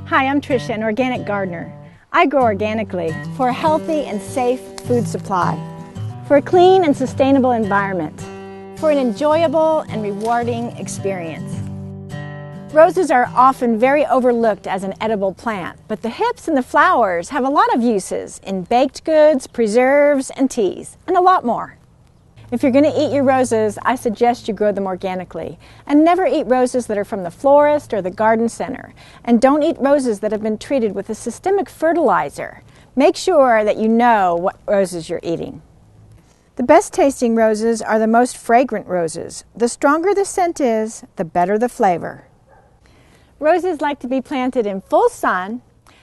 Hi, I'm Tricia, an organic gardener. I grow organically for a healthy and safe food supply, for a clean and sustainable environment, for an enjoyable and rewarding experience. Roses are often very overlooked as an edible plant, but the hips and the flowers have a lot of uses in baked goods, preserves, and teas, and a lot more. If you're going to eat your roses, I suggest you grow them organically. And never eat roses that are from the florist or the garden center. And don't eat roses that have been treated with a systemic fertilizer. Make sure that you know what roses you're eating. The best tasting roses are the most fragrant roses. The stronger the scent is, the better the flavor. Roses like to be planted in full sun.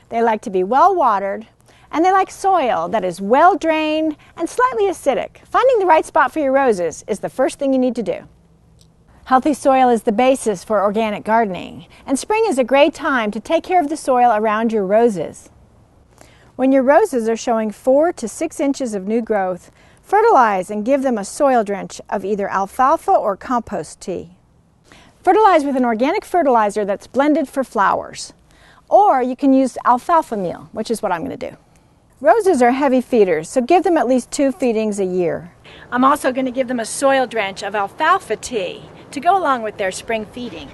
They like to be well watered. And they like soil that is well drained and slightly acidic. Finding the right spot for your roses is the first thing you need to do. Healthy soil is the basis for organic gardening, and spring is a great time to take care of the soil around your roses. When your roses are showing 4 to 6 inches of new growth, fertilize and give them a soil drench of either alfalfa or compost tea. Fertilize with an organic fertilizer that's blended for flowers. Or you can use alfalfa meal, which is what I'm going to do. Roses are heavy feeders, so give them at least 2 feedings a year. I'm also going to give them a soil drench of alfalfa tea to go along with their spring feeding.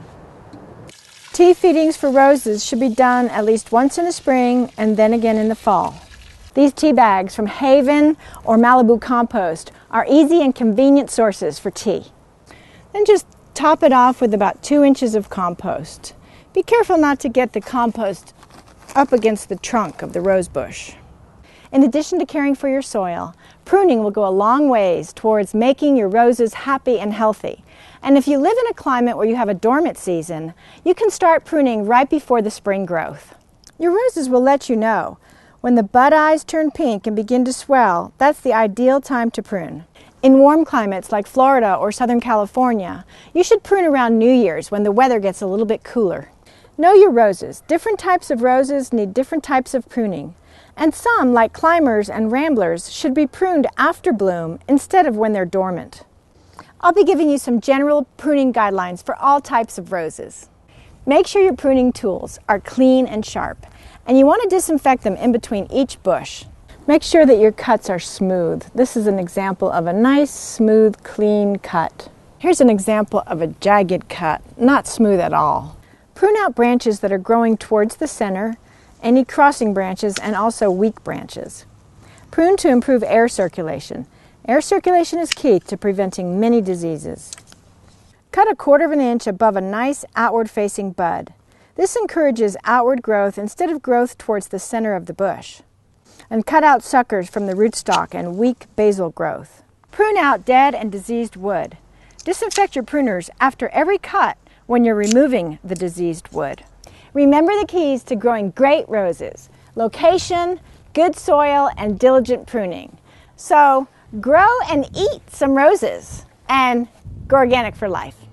Tea feedings for roses should be done at least once in the spring and then again in the fall. These tea bags from Haven or Malibu Compost are easy and convenient sources for tea. Then just top it off with about 2 inches of compost. Be careful not to get the compost up against the trunk of the rose bush. In addition to caring for your soil, pruning will go a long ways towards making your roses happy and healthy. And if you live in a climate where you have a dormant season, you can start pruning right before the spring growth. Your roses will let you know. When the bud eyes turn pink and begin to swell, that's the ideal time to prune. In warm climates like Florida or Southern California, you should prune around New Year's when the weather gets a little bit cooler. Know your roses. Different types of roses need different types of pruning. And some, like climbers and ramblers, should be pruned after bloom instead of when they're dormant. I'll be giving you some general pruning guidelines for all types of roses. Make sure your pruning tools are clean and sharp, and you want to disinfect them in between each bush. Make sure that your cuts are smooth. This is an example of a nice, smooth, clean cut. Here's an example of a jagged cut, not smooth at all. Prune out branches that are growing towards the center, any crossing branches, and also weak branches. Prune to improve air circulation. Air circulation is key to preventing many diseases. Cut 1/4 inch above a nice outward-facing bud. This encourages outward growth instead of growth towards the center of the bush. And cut out suckers from the rootstock and weak basal growth. Prune out dead and diseased wood. Disinfect your pruners after every cut when you're removing the diseased wood. Remember the keys to growing great roses: location, good soil, and diligent pruning. So grow and eat some roses and go organic for life.